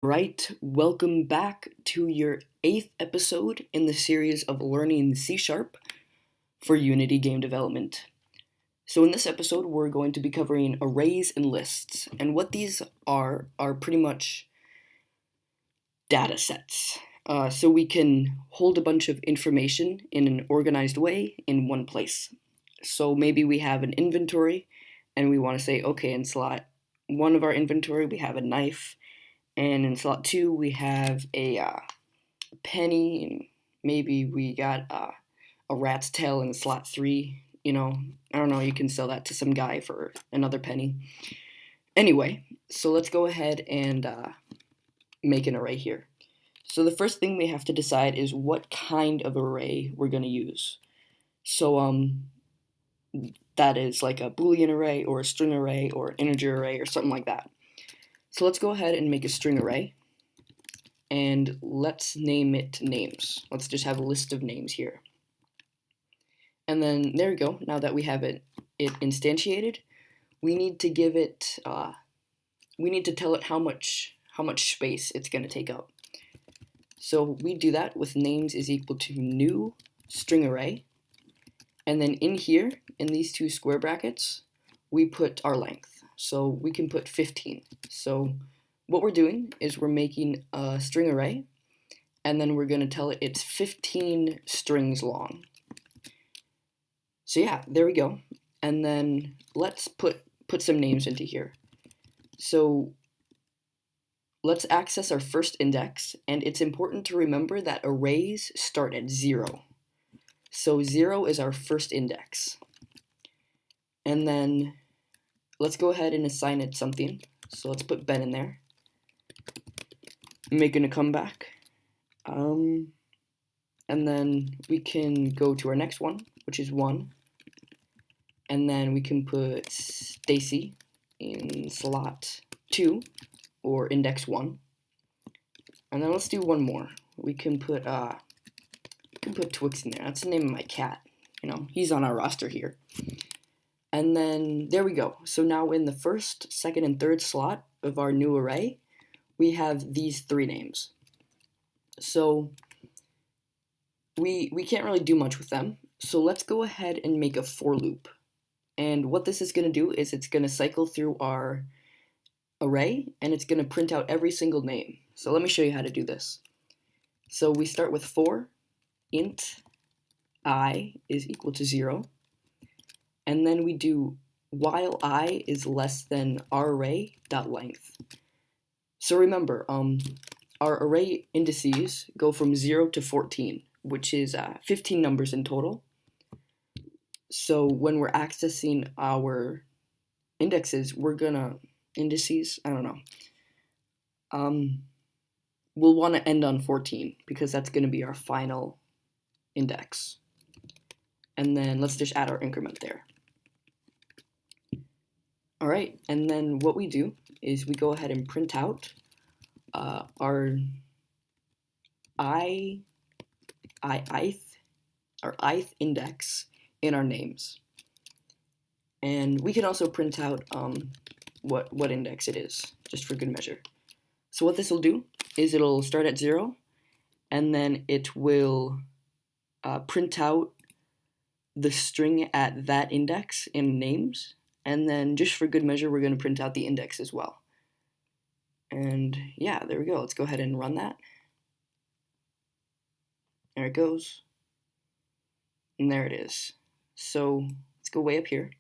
Right, welcome back to your 8th episode in the series of learning C# for Unity game development. So in this episode, we're going to be covering arrays and lists, and what these are pretty much data sets. So we can hold a bunch of information in an organized way in one place. So maybe we have an inventory, and we want to say, okay, in slot 1 of our inventory, we have a knife, and in slot 2, we have a penny, and maybe we got a rat's tail in slot 3. I don't know, you can sell that to some guy for another penny. Anyway, so let's go ahead and make an array here. So the first thing we have to decide is what kind of array we're going to use. So that is like a Boolean array or a string array or an integer array or something like that. So let's go ahead and make a string array, and let's name it names. Let's just have a list of names here. And then there we go. Now that we have it instantiated, we need to give it, we need to tell it how much space it's going to take up. So we do that with names is equal to new string array, and then in here, in these two square brackets, we put our length. So we can put 15. So what we're doing is we're making a string array, and then we're going to tell it it's 15 strings long. So yeah, there we go. And then let's put some names into here. So let's access our first index, and it's important to remember that arrays start at 0. So 0 is our first index. And then let's go ahead and assign it something. So let's put Ben in there. Making a comeback. And then we can go to our next one, which is 1. And then we can put Stacy in slot 2, or index 1. And then let's do one more. We can put Twix in there. That's the name of my cat. He's on our roster here. And then there we go. So now in the first, second, and third slot of our new array, we have these 3 names. So we can't really do much with them. So let's go ahead and make a for loop. And what this is going to do is it's going to cycle through our array, and it's going to print out every single name. So let me show you how to do this. So we start with for int I is equal to 0. And then we do while I is less than our array.length. So remember, our array indices go from 0 to 14, which is 15 numbers in total. So when we're accessing our indexes, we'll want to end on 14 because that's going to be our final index. And then let's just add our increment there. All right, and then what we do is we go ahead and print out our ith index in our names. And we can also print out what index it is, just for good measure. So what this will do is it'll start at 0, and then it will print out the string at that index in names, and then just for good measure, we're going to print out the index as well. And yeah, there we go. Let's go ahead and run that. There it goes. And there it is. So let's go way up here,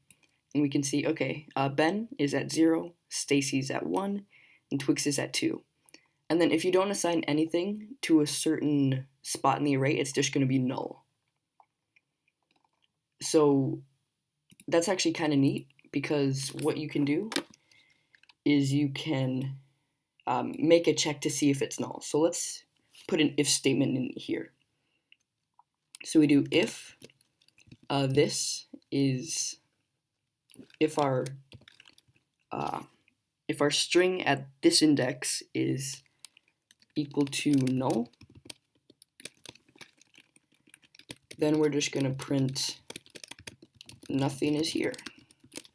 and we can see, okay, Ben is at 0, Stacy's at 1, and Twix is at 2. And then if you don't assign anything to a certain spot in the array, it's just going to be null. So that's actually kind of neat, because what you can do is you can make a check to see if it's null. So let's put an if statement in here. So we do if this is if our string at this index is equal to null, then we're just going to print nothing is here,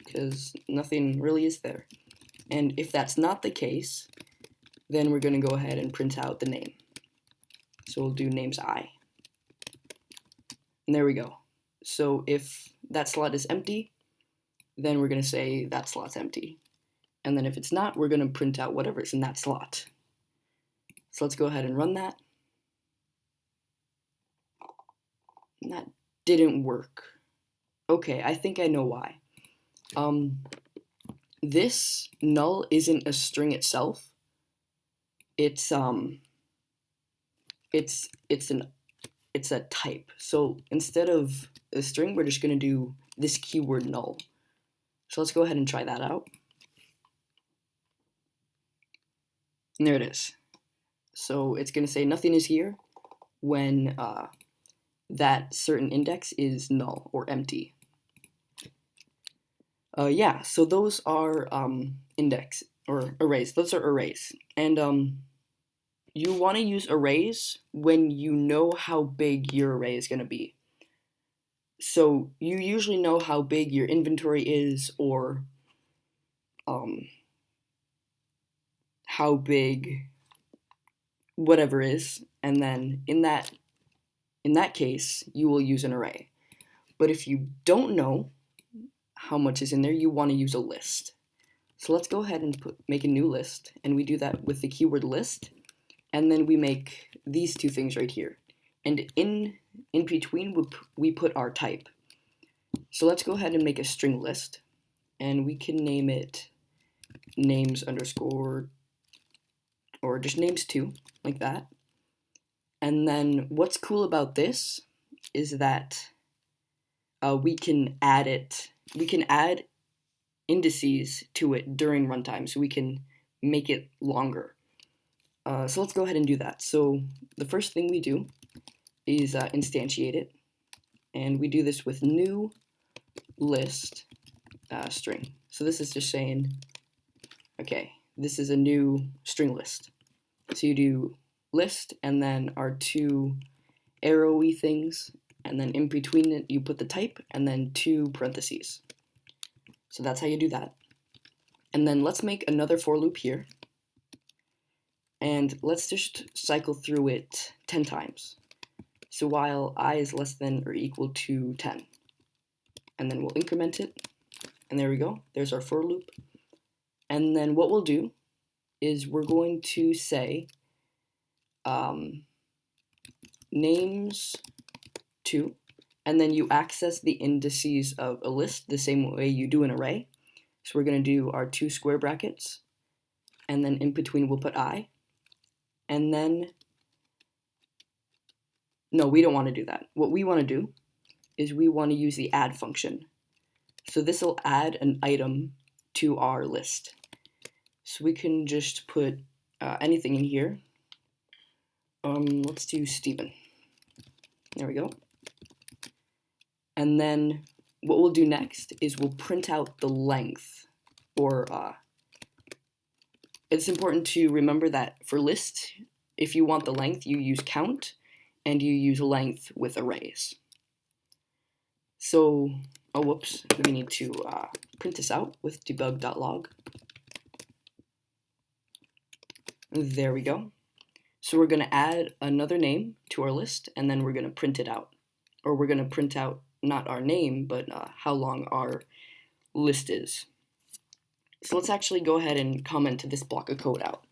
because nothing really is there. And if that's not the case, then we're going to go ahead and print out the name. So we'll do names I. And there we go. So if that slot is empty, then we're going to say that slot's empty. And then if it's not, we're going to print out whatever's in that slot. So let's go ahead and run that. And that didn't work. Okay, I think I know why. This null isn't a string itself. It's a type. So instead of a string, we're just going to do this keyword null. So let's go ahead and try that out. And there it is. So it's going to say nothing is here when that certain index is null or empty. Yeah, so those are index or arrays. Those are arrays. And you want to use arrays when you know how big your array is going to be. So you usually know how big your inventory is, or how big whatever is, and then in that case you will use an array. But if you don't know how much is in there, you want to use a list. So let's go ahead and make a new list, and we do that with the keyword list, and then we make these two things right here, and in between we put our type. So let's go ahead and make a string list, and we can name it names underscore, or just names2, like that. And then what's cool about this is that we can add indices to it during runtime, so we can make it longer. So let's go ahead and do that. So the first thing we do is instantiate it, and we do this with new list string. So this is just saying, okay, this is a new string list. So you do list and then our two arrowy things, and then in between it you put the type and then two parentheses. So that's how you do that. And then let's make another for loop here, and let's just cycle through it 10 times. So while I is less than or equal to 10, and then we'll increment it, and there we go, there's our for loop. And then what we'll do is we're going to say names2, and then you access the indices of a list the same way you do an array. So we're going to do our two square brackets, and then in between we'll put I, and then, no, we don't want to do that. What we want to do is we want to use the add function. So this will add an item to our list. So we can just put anything in here. Let's do Stephen. There we go. And then what we'll do next is we'll print out the length, or it's important to remember that for lists, if you want the length, you use count, and you use length with arrays. So, oh whoops, we need to print this out with debug.log. There we go. So we're going to add another name to our list, and then we're going to print it out. Or we're going to print out not our name, but how long our list is. So let's actually go ahead and comment this block of code out.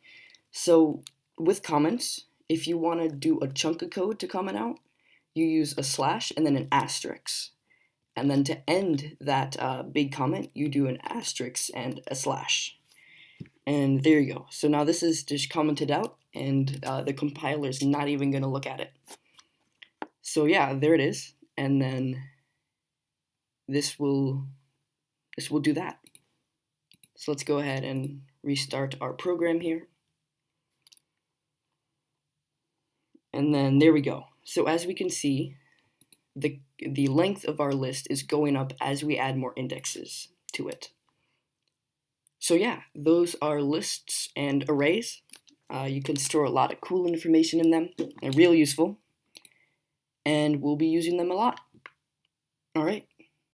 So with comments, if you want to do a chunk of code to comment out, you use a slash and then an asterisk. And then to end that big comment, you do an asterisk and a slash. And there you go. So now this is just commented out, and the compiler's not even going to look at it. So yeah, there it is. And then this will do that. So let's go ahead and restart our program here. And then there we go. So as we can see, the length of our list is going up as we add more indexes to it. So yeah, those are lists and arrays. You can store a lot of cool information in them. They're real useful, and we'll be using them a lot. All right.